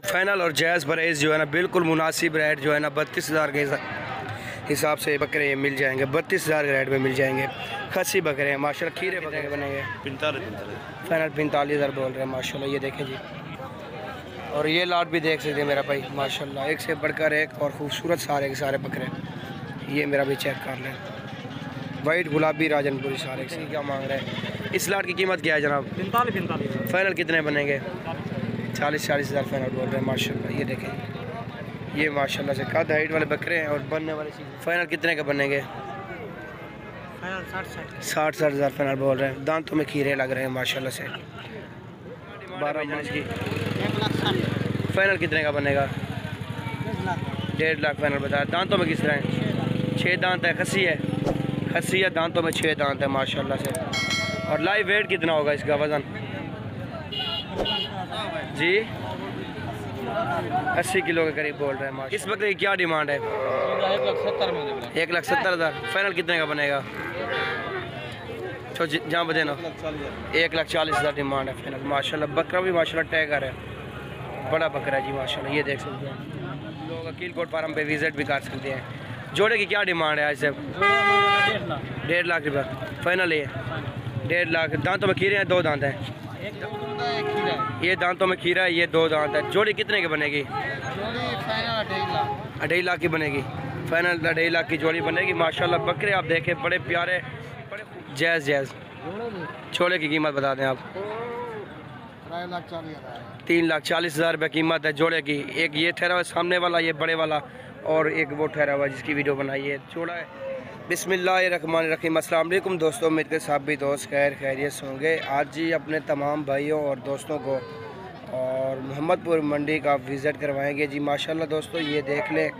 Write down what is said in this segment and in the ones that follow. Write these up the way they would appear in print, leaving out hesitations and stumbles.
Final और जायज़ price जो है ना बिल्कुल मुनासिब रेट जो है ना 32,000 के हिसाब से बकरे ये मिल जाएंगे। 32,000 के रेट में मिल जाएंगे। खस्सी बकरे हैं माशाल्लाह। खीरे बकरे बनेंगे 45,000 फाइनल 45,000 बोल रहे हैं माशाल्लाह। ये देखें जी, और ये लाट भी देख सकते हैं मेरा भाई माशाल्लाह, एक से बढ़कर एक और ख़ूबसूरत सारे के सारे बकरे। ये मेरा भी चेक कर लें, वाइट गुलाबी राजनपुरी सारे से। क्या मांग रहे हैं? इस लाट की कीमत क्या है जनाब? 45,000 फाइनल कितने बनेंगे? 40,000 फाइनल बोल रहे हैं माशाल्लाह। ये देखें, ये माशाल्लाह से कद हाइट वाले बकरे हैं और बनने वाले फाइनल कितने के बनेंगे? 60,000 फाइनल बोल रहे हैं। दांतों में खीरे लग रहे हैं माशाल्लाह से। 12 माह की फाइनल कितने का बनेगा? 1.5 लाख फाइनल बताया। दांतों में किस तरह है? 6 दांत है। खस्सी है, खस्सी है, दांतों में 6 दांत है माशाल्लाह से। और लाइव वेट कितना होगा इसका वज़न जी? 80 किलो के करीब बोल रहे हैं माशाल्लाह। इस बकरे की क्या डिमांड है? 1,70,000 फाइनल कितने का बनेगा? तो जहाँ बजे ना 1,40,000 डिमांड है फाइनल माशाल्लाह। बकरा भी माशाल्लाह टैगर है, बड़ा बकरा है जी माशाल्लाह। ये देख सकते हैं लोग अकील कोट फार्म पे विज़िट भी कर सकते हैं। जोड़े की क्या डिमांड है आज से? 1.5 लाख रुपये फाइनल। ये 1.5 लाख। दांतों में खीरे हैं? 2 दांत हैं। ये दांतों में खीरा है, ये 2 दांत है। जोड़ी कितने की बनेगी? 2.5 लाख की बनेगी फाइनल। 2.5 लाख की जोड़ी बनेगी माशाल्लाह। बकरे आप देखें बड़े प्यारे, बड़े जायज़। छोले की कीमत बता दें आप? 3,40,000 रुपये कीमत है जोड़े की। एक ये ठहरा हुआ सामने वाला, ये बड़े वाला, और एक वो ठहरा हुआ जिसकी वीडियो बनाई है, जोड़ा है। बिस्मिल्लाहिर्रहमानिर्रहीम। अस्सलाम वालेकुम दोस्तों, उम्मीद के साथ भी दोस्त खैरियत से होंगे। आज जी अपने तमाम भाइयों और दोस्तों को और मोहम्मदपुर मंडी का विज़िट करवाएंगे जी माशाल्लाह। दोस्तों ये देख लें,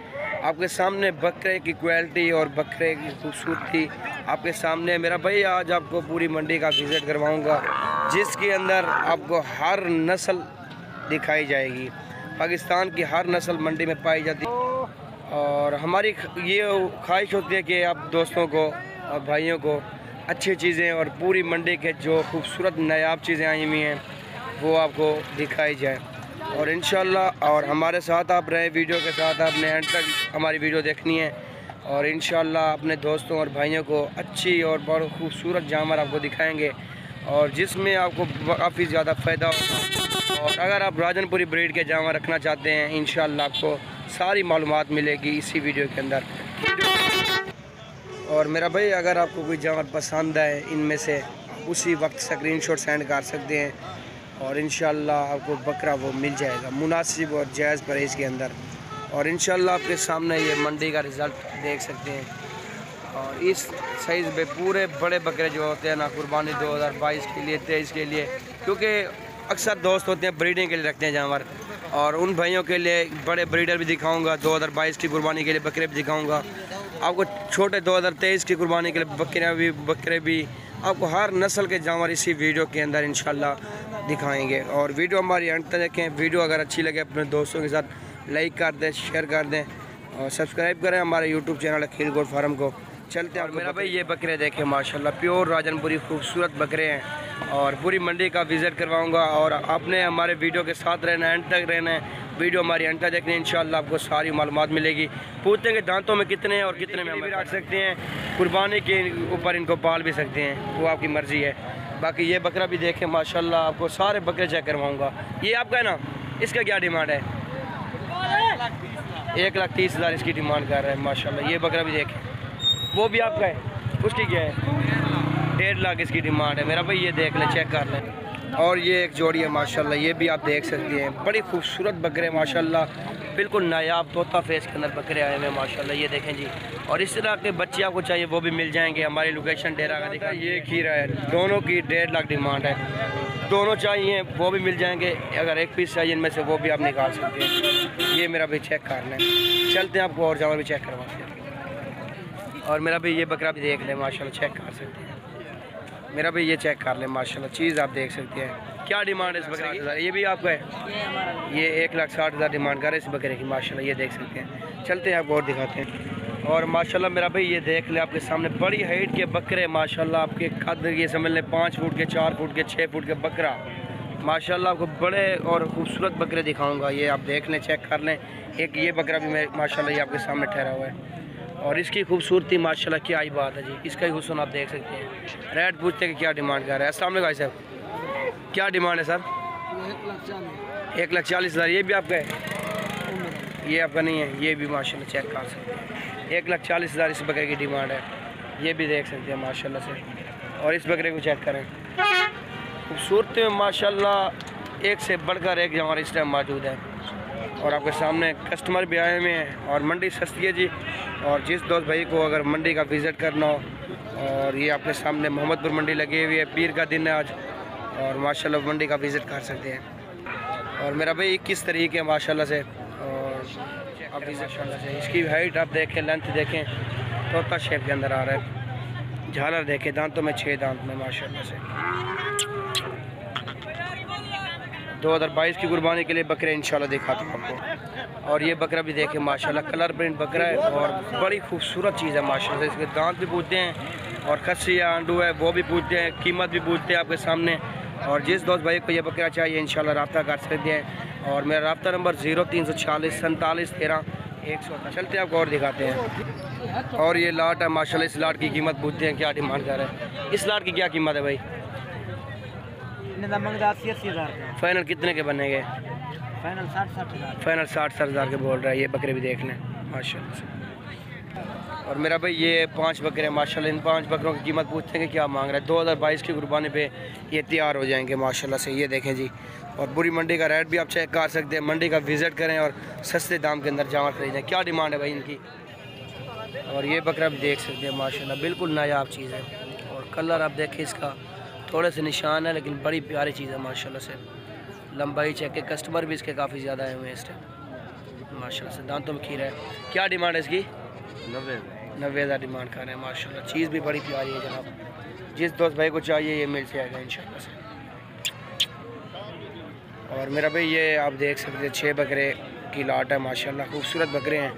आपके सामने बकरे की क्वालिटी और बकरे की खूबसूरती आपके सामने। मेरा भाई आज आपको पूरी मंडी का विज़िट करवाऊँगा जिसके अंदर आपको हर नस्ल दिखाई जाएगी। पाकिस्तान की हर नस्ल मंडी में पाई जाती है और हमारी ये ख्वाहिश होती है कि आप दोस्तों को और भाइयों को अच्छी चीज़ें और पूरी मंडी के जो खूबसूरत नायाब चीज़ें आई हुई हैं वो आपको दिखाई जाए। और इंशाल्लाह और हमारे साथ आप रहे, वीडियो के साथ आपने एंड तक हमारी वीडियो देखनी है और इंशाल्लाह अपने दोस्तों और भाइयों को अच्छी और बहुत खूबसूरत जानवर आपको दिखाएंगे और जिसमें आपको काफ़ी ज़्यादा फ़ायदा होगा। और अगर आप राजनपुरी ब्रीड के जानवर रखना चाहते हैं इंशाल्लाह आपको सारी मालूमात मिलेगी इसी वीडियो के अंदर। और मेरा भाई अगर आपको कोई जानवर पसंद है इनमें से उसी वक्त स्क्रीनशॉट सेंड कर सकते हैं और इंशाल्लाह आपको बकरा वो मिल जाएगा मुनासिब और जायज़ प्राइस के अंदर। और इंशाल्लाह आपके सामने ये मंडी का रिज़ल्ट देख सकते हैं। और इस साइज़ में पूरे बड़े बकरे जो होते हैं ना कुर्बानी 2022 के लिए 23 के लिए, क्योंकि अक्सर दोस्त होते हैं ब्रीडिंग के लिए रखते हैं जानवर, और उन भाइयों के लिए बड़े ब्रीडर भी दिखाऊंगा। 2022 की कुर्बानी के लिए बकरे भी दिखाऊंगा आपको, छोटे 2023 की कुर्बानी के लिए बकरे भी आपको हर नस्ल के जानवर इसी वीडियो के अंदर इंशाल्लाह दिखाएंगे। और वीडियो हमारी अंत तक देखें। वीडियो अगर अच्छी लगे अपने दोस्तों के साथ लाइक कर दें, शेयर कर दें और सब्सक्राइब करें हमारे YouTube channel Akeel coat farm को। चलते हैं। और मेरा भाई ये बकरे देखें माशाल्लाह, प्योर राजनपुरी खूबसूरत बकरे हैं और पूरी मंडी का विज़िट करवाऊंगा। और आपने हमारे वीडियो के साथ रहना, एंड तक रहना है। वीडियो हमारी एंड तक देखनी है, इंशाल्लाह आपको सारी मालूमात मिलेगी। पूछते हैं दांतों में कितने हैं और कितने में हम भी रख सकते हैं, कुर्बानी के ऊपर इनको पाल भी सकते हैं, वो आपकी मर्ज़ी है। बाकी ये बकरा भी देखें माशाल्लाह, आपको सारे बकरे चेक करवाऊँगा। ये आपका है ना? इसका क्या डिमांड है? 1,30,000 इसकी डिमांड कर रहे हैं माशाल्लाह। ये बकरा भी देखें, वो भी आपका है, उसकी क्या है? 1.5 लाख इसकी डिमांड है। मेरा भाई ये देख लें, चेक कर लें। और ये एक जोड़ी है माशाल्लाह, ये भी आप देख सकते हैं, बड़ी खूबसूरत बकरे माशाल्लाह, बिल्कुल नायाब तोता फेस के अंदर बकरे आए हुए हैं माशाल्लाह। ये देखें जी, और इस तरह के बच्चे आपको चाहिए वो भी मिल जाएंगे। हमारी लोकेशन डेरा का दिखा, ये खीरा है, दोनों की 1.5 लाख डिमांड है। दोनों चाहिए वो भी मिल जाएंगे, अगर एक पीस चाहिए इनमें से वो भी आप निकाल सकते हैं। ये मेरा भाई चेक कर लें। चलते हैं, आपको और जानवर भी चेक करवाते हैं। और मेरा भाई ये बकरा भी देख लें माशाल्लाह, चेक कर सकते हैं। मेरा भाई ये चेक कर लें माशाल्लाह, चीज़ आप देख सकते हैं। क्या डिमांड है इस बकरे की? ये भी आपका है? ये 1,60,000 डिमांड कर रहे हैं इस बकरे की माशाल्लाह। ये देख सकते हैं। चलते हैं, आपको और दिखाते हैं। और माशाल्लाह मेरा भाई ये देख ले, आपके सामने बड़ी हाइट के बकरे माशाल्लाह, आपके कद ये समझ लें 5 फुट के, 4 फुट के, 6 फुट के बकरा माशाल्लाह आपको बड़े और ख़ूबसूरत बकरे दिखाऊंगा। ये आप देख लें, चेक कर लें। एक ये बकरा भी मैं माशाल्लाह ये आपके सामने ठहरा हुआ है और इसकी खूबसूरती माशाल्लाह क्या ही बात है जी। इसका ही हुस्न आप देख सकते हैं। रेट पूछते हैं कि क्या डिमांड कर रहा है। अस्सलाम वालेकुम भाई साहब, क्या डिमांड है सर? 1,40,000। ये भी आपका है? ये आपका नहीं है। ये भी माशाल्लाह चेक कर सकते हैं। 1,40,000 इस बकरे की डिमांड है। ये भी देख सकते हैं माशाल्लाह से। और इस बकरे को चेक करें, खूबसूरती में माशाल्लाह एक से बढ़कर एक जानवर इस टाइम मौजूद है। और आपके सामने कस्टमर भी आए हुए हैं और मंडी सस्ती है जी। और जिस दोस्त भाई को अगर मंडी का विज़िट करना हो, और ये आपके सामने मोहम्मदपुर मंडी लगी हुई है। पीर का दिन है आज और माशाल्लाह मंडी का विज़िट कर सकते हैं। और मेरा भाई 21 तारीख है माशाल्लाह से। और आप माशाल्लाह से इसकी हाइट आप देखें, लेंथ देखें, तोता शेप के अंदर आ रहा है। झालर देखें, दांतों में 6 दांत में माशाल्लाह से। 2022 की कुर्बानी के लिए बकरे इंशाल्लाह दिखाता हूँ आपको। और ये बकरा भी देखें माशाल्लाह, कलर प्रिंट बकरा है और बड़ी खूबसूरत चीज़ है माशाल्लाह। इसके दांत भी पूछते हैं और खस्सी या आंडू है वो भी पूछते हैं, कीमत भी पूछते हैं आपके सामने। और जिस दोस्त भाई को ये बकरा चाहिए इंशाल्लाह रब्ता कर सकते हैं। और मेरा रब्ता नंबर 0340 47 13 100। चलते हैं आपको और दिखाते हैं। और ये लाट है माशाल्लाह। इस लाट की कीमत पूछते हैं क्या डिमांड कर रहे हैं। इस लाट की क्या कीमत है भाई? 80,000। फाइनल कितने के बनेंगे? फाइनल 60,000। फाइनल 60,000 के बोल रहा है। ये बकरे भी देख लें माशाल्लाह से। और मेरा भाई ये 5 बकरे हैं माशाल्लाह। इन 5 बकरों की कीमत पूछते हैं कि क्या मांग रहा है। 2022 की कुर्बानी पे ये तैयार हो जाएंगे माशाल्लाह से। ये देखें जी। और पूरी मंडी का रेट भी आप चेक कर सकते हैं। मंडी का विज़िट करें और सस्ते दाम के अंदर जानवर खरीदें। क्या डिमांड है भाई इनकी? और ये बकरा भी देख सकते हैं माशाल्लाह, बिल्कुल नायाब चीज़ है। और कलर आप देखें इसका, थोड़े से निशान है लेकिन बड़ी प्यारी चीज़ है माशाल्लाह से। लंबाई चेक के, कस्टमर भी इसके काफ़ी ज़्यादा आए हुए हैं इस टाइम माशाल्लाह से। दांतों में खीरा है। क्या डिमांड है इसकी? 90,000 डिमांड कर रहे हैं माशाल्लाह। चीज़ भी बड़ी प्यारी है जनाब। जिस दोस्त भाई को चाहिए ये मिल जाएगा इंशाल्लाह से। और मेरा भाई ये आप देख सकते हैं 6 बकरे की लाट है माशाल्लाह। खूबसूरत बकरे हैं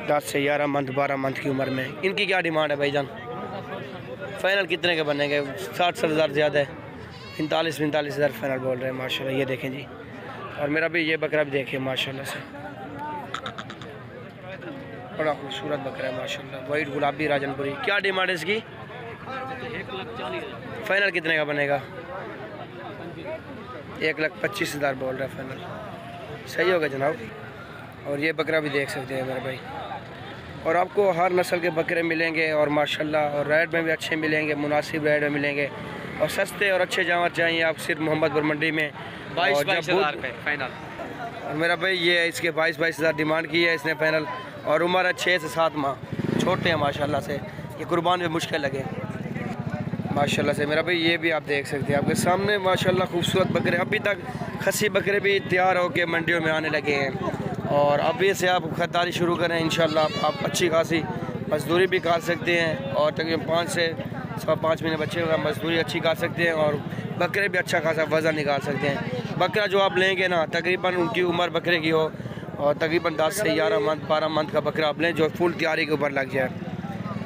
10 से 11 मंथ 12 मंथ की उम्र में। इनकी क्या डिमांड है भाईजान? फ़ाइनल कितने के बनेंगे? 60,000 ज़्यादा है। 45,000 फाइनल बोल रहे हैं माशाल्लाह। ये देखें जी। और मेरा भाई ये बकरा भी देखिए माशाल्लाह से, बड़ा खूबसूरत बकरा है माशाल्लाह। वाइट गुलाबी राजनपुरी। क्या डिमांड है इसकी? 1,40,000। फाइनल कितने का बनेगा? 1,25,000 बोल रहा है फाइनल। सही होगा जनाब। और ये बकरा भी देख सकते हैं मेरे भाई। और आपको हर नस्ल के बकरे मिलेंगे और माशाल्लाह और रेट में भी अच्छे मिलेंगे, मुनासिब रेट में मिलेंगे। और सस्ते और अच्छे जानवर चाहिए आप सिर्फ मोहम्मदपुर मंडी में 22,000 पे फाइनल। और मेरा भाई ये इसके 22,000 डिमांड की है इसने फाइनल। और उम्र है 6 से 7 माह, छोटे हैं माशाल्लाह से। ये कुर्बान में मुश्किल लगे माशाल्लाह से। मेरा भाई ये भी आप देख सकते हैं आपके सामने माशाल्लाह खूबसूरत बकरे। अभी तक खस्सी बकरे भी तैयार होकर मंडियों में आने लगे हैं। और अभी से आप खरीदारी शुरू करें इंशाल्लाह आप अच्छी खासी मजदूरी भी कर सकते हैं। और तकरीबन 5 से 5 महीने बच्चे हुए मजदूरी अच्छी कर सकते हैं। और बकरे भी अच्छा खासा वज़न निकाल सकते हैं। बकरा जो आप लेंगे ना तकरीबन उनकी उम्र बकरे की हो और तकरीबन 10 से 11 मंथ 12 मंथ का बकरा आप लें जो फुल तैयारी के ऊपर लग जाए।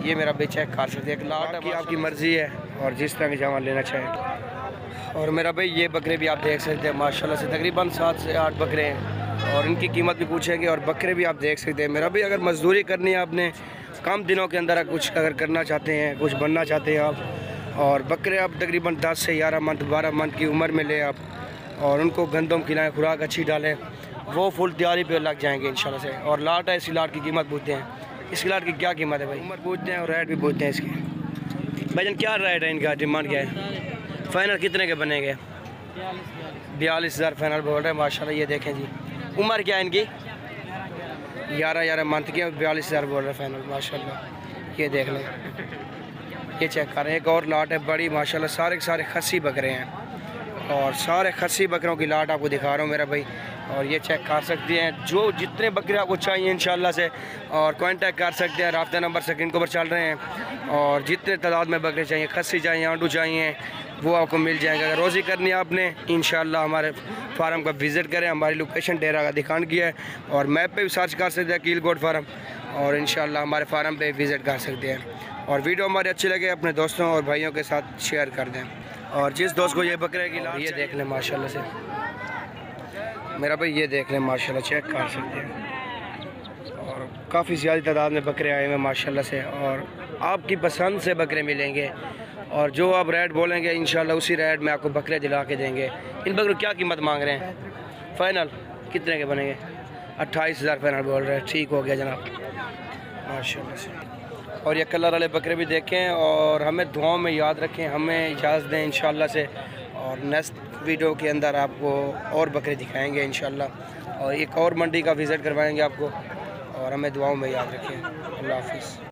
ये मेरा भाई चेक कर सकते हैं। एक लाट की आपकी मर्ज़ी है और जिस तरह के जानवर लेना चाहें। और मेरा भाई ये बकरे भी आप देख सकते हैं माशाल्लाह से। तकरीबन 7 से 8 बकरे हैं और इनकी कीमत भी पूछेंगे। और बकरे भी आप देख सकते हैं। मेरा भाई अगर मजदूरी करनी है आपने कम दिनों के अंदर कुछ अगर करना चाहते हैं, कुछ बनना चाहते हैं आप, और बकरे आप तकरीबन 10 से 11 मंथ 12 मंथ की उम्र में ले आप और उनको गंदम खिलाएँ, खुराक अच्छी डालें, वो फुल तैयारी पे लग जाएंगे इंशाल्लाह से। और लाट है, इसी लाट की कीमत पूछते हैं। इसकी लाट की क्या कीमत है भाई? उम्र पूछते हैं और रेट भी पूछते हैं इसकी। भाईजान क्या रेट है इनका? डिमांड क्या है? फाइनल कितने के बनेंगे? 42,000 फाइनल बोल रहे हैं माशाल्लाह। ये देखें जी। उम्र क्या है इनकी? 11 मंथ की। 42,000 बोल रहे हैं फाइनल माशाल्लाह। ये देख लें, ये चेक करें। एक और लाट है बड़ी माशाल्लाह। सारे के सारे खस्सी बकरे हैं और सारे खस्सी बकरों की लाट आपको दिखा रहा हूँ मेरा भाई। और ये चेक कर सकते हैं जो जितने बकरे आपको चाहिए इंशाल्लाह से। और कांटेक्ट कर सकते हैं, राब्ता नंबर स्क्रीन के ऊपर चल रहे हैं। और जितने तादाद में बकरे चाहिए, खस्सी चाहिए, आंडू चाहिए, वो आपको मिल जाएगा। अगर रोज़ी करनी है आपने इंशाल्लाह हमारे फार्म का विज़िट करें। हमारी लोकेशन डेरा का दिखान किया है और मैप पे भी सर्च कर सकते हैं कील गोट फार्म और इंशाल्लाह हमारे फार्म पे विज़िट कर सकते हैं। और वीडियो हमारी अच्छी लगे अपने दोस्तों और भाइयों के साथ शेयर कर दें। और जिस दोस्त को ये बकरे की ये देख लें माशाल्लाह से मेरा भाई, ये देख लें माशाल्लाह, चेक कर सकते हैं। और काफ़ी ज़्यादा तादाद में बकरे आए हुए माशाल्लाह से, और आपकी पसंद से बकरे मिलेंगे, और जो आप रेट बोलेंगे इंशाल्लाह उसी रेट में आपको बकरे दिला के देंगे। इन बकरों क्या कीमत मांग रहे हैं? फ़ाइनल कितने के बनेंगे? 28,000 फाइनल बोल रहे हैं। ठीक हो गया जनाब माशाल्लाह से। और ये कलर वाले बकरे भी देखें, और हमें दुआओं में याद रखें, हमें इजाज़त दें इंशाल्लाह से, और नेक्स्ट वीडियो के अंदर आपको और बकरे दिखाएंगे इंशाल्लाह, और एक और मंडी का विज़िट करवाएंगे आपको, और हमें दुआओं में याद रखें। अल्लाह हाफ़िज़।